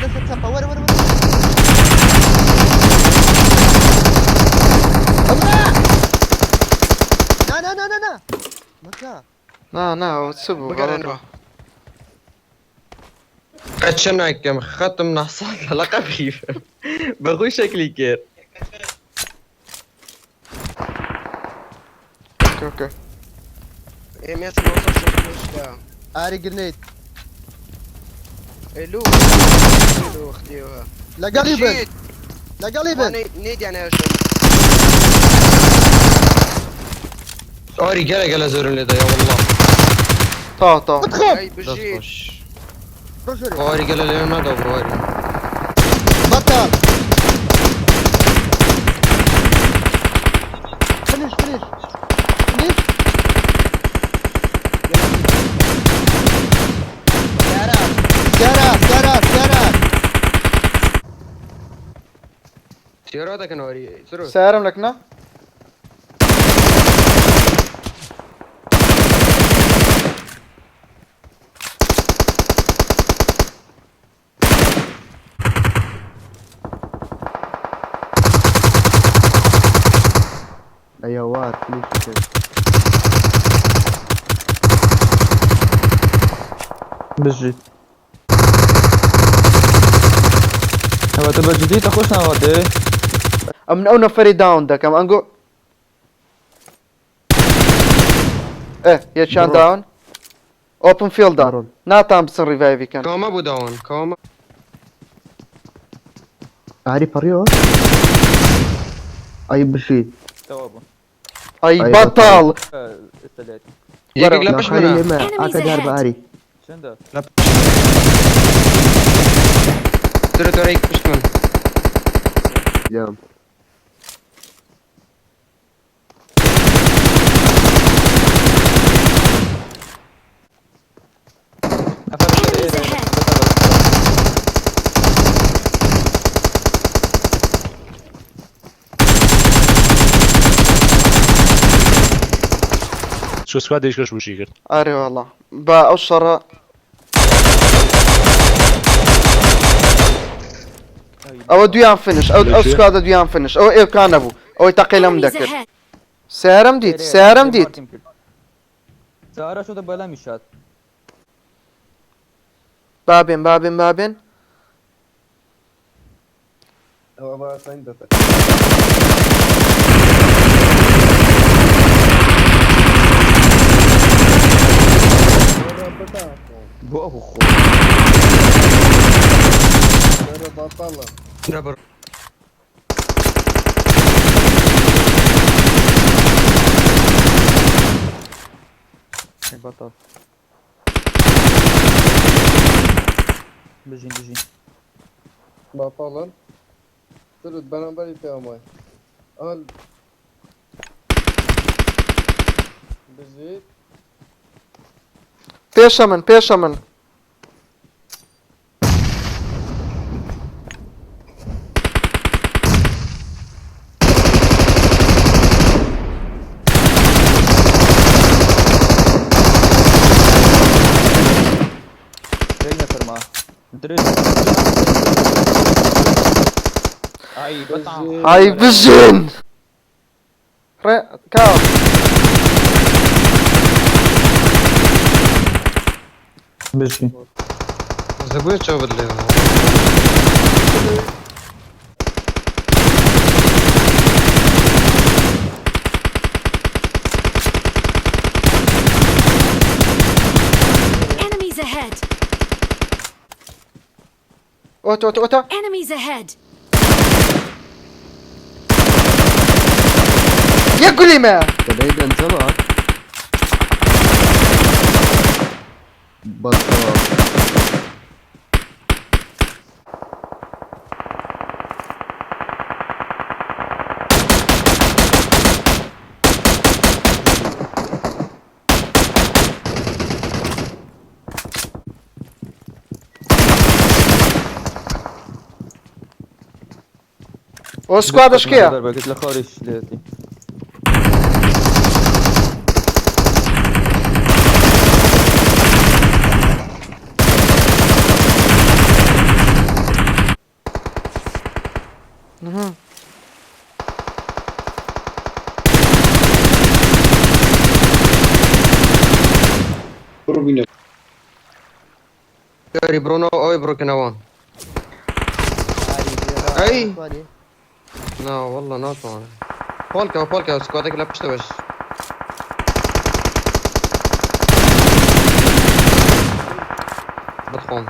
لسه تسقى ورا ورا ورا. الله. نا مكان. سبوا بقرا غلط. قد شنك ختم نحصل لقب خفيف بغوي شكلي كير. اوكي ايه ميت ما وصلش الفلوس اري جرنيد. الو اختيوها لا قريبا لا قريبا. نيد يعني يا شباب. اوري قال زور اللي يا والله. طا ادخل. اي بجيت رجل اوري قال لي انا دور اوري بطل. فينيش جرات. سياراتك انا اوري سرور. سارم لكنا ايوه ليش بجي هو تبقى جديد اخوشنا ودي من اون فري داون ده كم انجو ايه يتشان داون اوبن فيلد داون نا تامسون ريفايفي كان كوما ابو داون كوما اري بريو اي بشي توابه اي أي بطل استليت يجيك لبش منها ما اكد هرب اري شنده سرور توريك بش من جام Enemies ahead. شو سكواد ايش وش يقول اري والله بأشر او دويان فينش او سكواد دويان فينش او ايه كان ابو او تقيل Enemies مدكر ahead. سارم ديت سارة شو تبغى لا مشات بابين بو اخو دبر بطل بجي بطلا ثلث بنابري تاماي قال بزيت بيشمن جاي نفر معاه دريس اي بطعم هاي بجن كاو بجي زبوت شو بدلي Enemies ahead. اوتا Enemies ahead. يقولي ما بعيد انزلق بطل. وسكواد اشكيا قلت له خارج ليتي Sorry, Bruno. Oi, broken one. أي. لا والله not one. بولكا سكوادك لا بتشتوش. بتخون.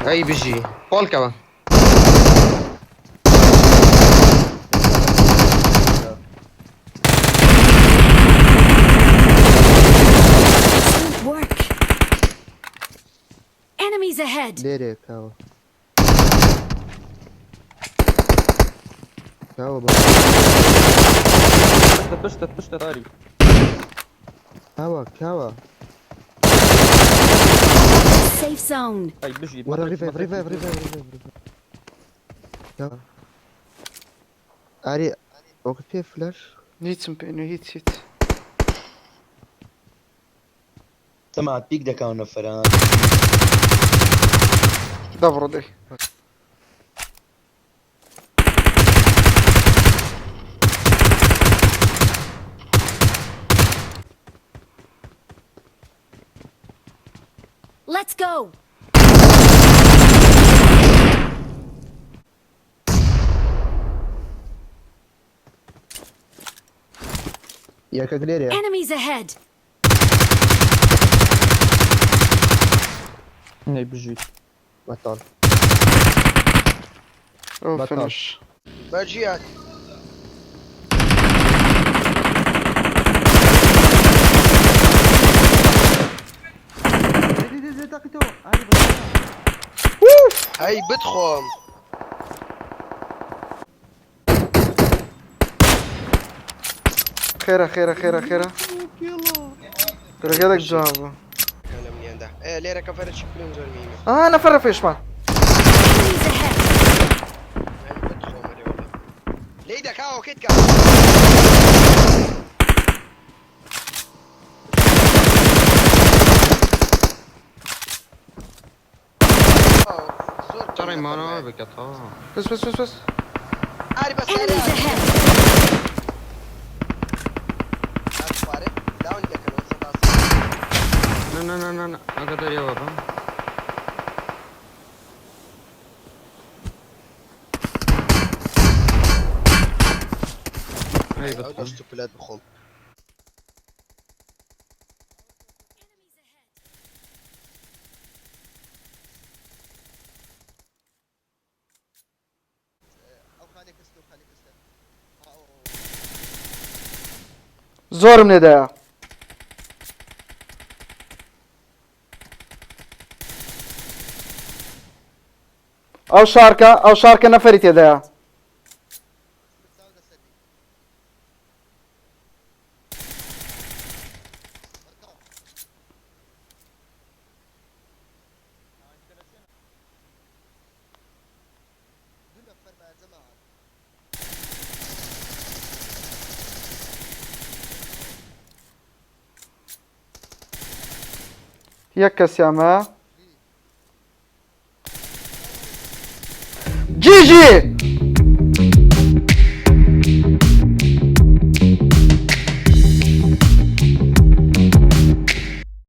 أي بيجي. بولكا. Excellent work. Enemies ahead. Nereye Kava? Kava bak. بشتت طاري. Kava. Safe zone. هاي بيجي. ورا revive. Kava. Ari, اوكي فلاش. Nietsen بينو هيت. سمعت بيك ده كان نفران. Dobro dej. Let's go. يا كاجليريا. Enemies ahead. هاي بيجي. بطل. Oh, Batal. finish. باجيك. هاي بدخم. خيرة. رجالك جابه. انا مني عنده. ايه ليرة كفرت شكلهم زلمين. أنا فرق فيش مان. Enemies ahead. هاي بدخم هذي والله. ليدا كاو كيت ترى ما أنا بكتها. بس. عارف بس Enemies ahead. داون لك لا أقدر يا بابا. هاي بتخون. الوسط بلاد بخم. زور من ده. أو شاركة نفرت يدها. يكس يا ما. جي